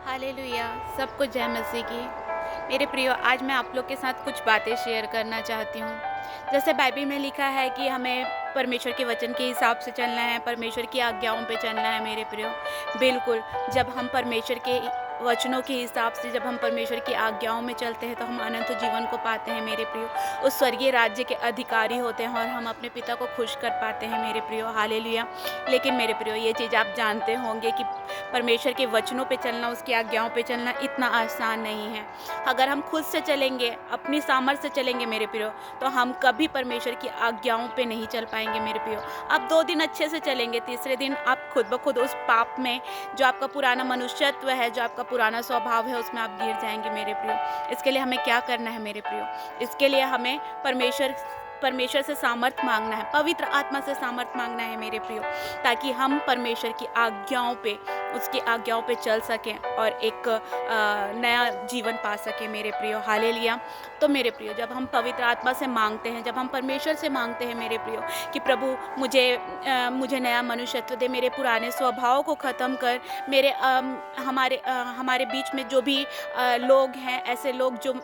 Hallelujah. सबको जय मसीह की। मेरे प्रियो, आज मैं आप लोग के साथ कुछ बातें शेयर करना चाहती हूँ। जैसे बाइबल में लिखा है कि हमें परमेश्वर के वचन के हिसाब से चलना है, परमेश्वर की आज्ञाओं पे चलना है मेरे प्रियो। बिल्कुल, जब हम परमेश्वर के वचनों के हिसाब से, जब हम परमेश्वर की आज्ञाओं में चलते हैं तो हम अनंत जीवन को पाते हैं मेरे प्रियो। उस स्वर्गीय राज्य के अधिकारी होते हैं और हम अपने पिता को खुश कर पाते हैं मेरे प्रियो। हालेलुया। लेकिन मेरे प्रियो, ये चीज़ आप जानते होंगे कि परमेश्वर के वचनों पे चलना, उसकी आज्ञाओं पे चलना इतना आसान नहीं है। अगर हम खुद से चलेंगे, अपनी सामर्थ्य से चलेंगे मेरे प्रियो, तो हम कभी परमेश्वर की आज्ञाओं पे नहीं चल पाएँगे मेरे प्रियो। आप 2 दिन अच्छे से चलेंगे, तीसरे दिन आप खुद ब खुद उस पाप में, जो आपका पुराना मनुष्यत्व है, जो आपका पुराना स्वभाव है, उसमें आप गिर जाएँगे मेरे प्रियो। इसके लिए हमें क्या करना है मेरे प्रियो? इसके लिए हमें परमेश्वर से सामर्थ माँगना है, पवित्र आत्मा से सामर्थ माँगना है मेरे प्रियो, ताकि हम परमेश्वर की आज्ञाओं पे, उसकी आज्ञाओं पे चल सकें और एक नया जीवन पा सकें मेरे प्रियो। हालेलुया। तो मेरे प्रियो, जब हम पवित्र आत्मा से माँगते हैं, जब हम परमेश्वर से माँगते हैं मेरे प्रियो कि प्रभु मुझे नया मनुष्यत्व दे, मेरे पुराने स्वभाव को ख़त्म कर, हमारे बीच में जो भी लोग हैं, ऐसे लोग जो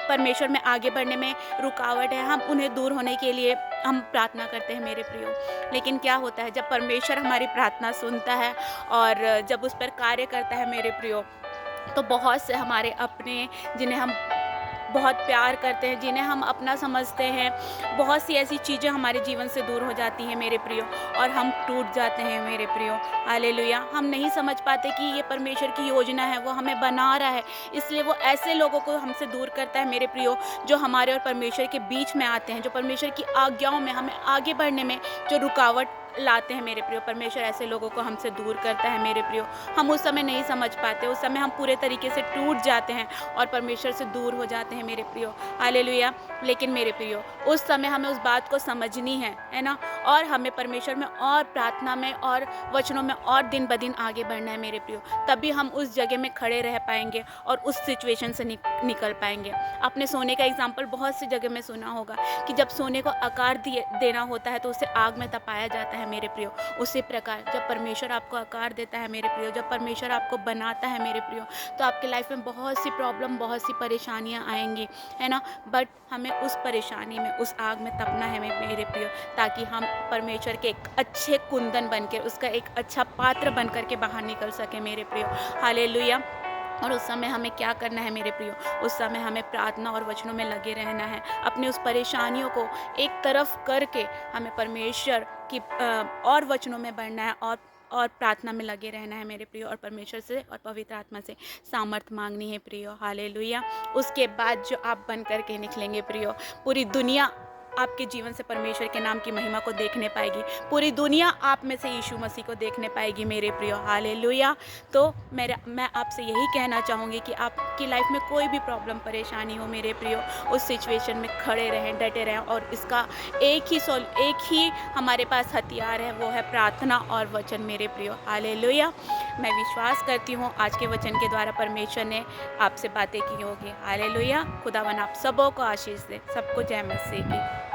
परमेश्वर में आगे बढ़ने में रुकावट है, हम उन्हें दूर होने के लिए हम प्रार्थना करते हैं मेरे प्रियो। लेकिन क्या होता है, जब परमेश्वर हमारी प्रार्थना सुनता है और जब उस पर कार्य करता है मेरे प्रियो, तो बहुत से हमारे अपने, जिन्हें हम बहुत प्यार करते हैं, जिन्हें हम अपना समझते हैं, बहुत सी ऐसी चीज़ें हमारे जीवन से दूर हो जाती हैं मेरे प्रियो और हम टूट जाते हैं मेरे प्रियो। हालेलुया। हम नहीं समझ पाते कि ये परमेश्वर की योजना है, वो हमें बना रहा है, इसलिए वो ऐसे लोगों को हमसे दूर करता है मेरे प्रियो, जो हमारे और परमेश्वर के बीच में आते हैं, जो परमेश्वर की आज्ञाओं में हमें आगे बढ़ने में जो रुकावट लाते हैं मेरे प्रियो। परमेश्वर ऐसे लोगों को हमसे दूर करता है मेरे प्रियो। हम उस समय नहीं समझ पाते, उस समय हम पूरे तरीके से टूट जाते हैं और परमेश्वर से दूर हो जाते हैं मेरे प्रियो। हालेलुया। लेकिन मेरे प्रियो, उस समय हमें उस बात को समझनी है ना? और हमें परमेश्वर में और प्रार्थना में और वचनों में और दिन ब दिन आगे बढ़ना है मेरे प्रियो। तभी हम उस जगह में खड़े रह पाएँगे और उस सिचुएशन से निकल पाएँगे। आपने सोने का एग्ज़ाम्पल बहुत सी जगह में सुना होगा कि जब सोने को आकार देना होता है तो उसे आग में तपाया जाता है मेरे प्रियो। उसी प्रकार जब परमेश्वर आपको आकार देता है मेरे प्रियो, जब परमेश्वर आपको बनाता है मेरे प्रियो, तो आपके लाइफ में बहुत सी प्रॉब्लम, बहुत सी परेशानियाँ आएँगी, है ना? बट हमें उस परेशानी में, उस आग में तपना है मेरे प्रियो, ताकि हम परमेश्वर के एक अच्छे कुंदन बनकर, उसका एक अच्छा पात्र बन कर के बाहर निकल सकें मेरे प्रियो। हालेलुया। और उस समय हमें क्या करना है मेरे प्रियो? उस समय हमें प्रार्थना और वचनों में लगे रहना है। अपनी उस परेशानियों को एक तरफ करके हमें परमेश्वर की और वचनों में बढ़ना है और प्रार्थना में लगे रहना है मेरे प्रियो, और परमेश्वर से और पवित्र आत्मा से सामर्थ मांगनी है प्रियो। हालेलुया। उसके बाद जो आप बन कर के निकलेंगे प्रियो, पूरी दुनिया आपके जीवन से परमेश्वर के नाम की महिमा को देखने पाएगी। पूरी दुनिया आप में से यीशु मसीह को देखने पाएगी मेरे प्रियो। हालेलुया। तो मैं आपसे यही कहना चाहूँगी कि आपकी लाइफ में कोई भी प्रॉब्लम, परेशानी हो मेरे प्रियो, उस सिचुएशन में खड़े रहें, डटे रहें, और इसका एक ही हमारे पास हथियार है, वो है प्रार्थना और वचन मेरे प्रियो। हालेलुया। मैं विश्वास करती हूँ आज के वचन के द्वारा परमेश्वर ने आपसे बातें की होगी। हालेलुया। खुदावन आप सबों को आशीष दे। सबको जय मसीह की।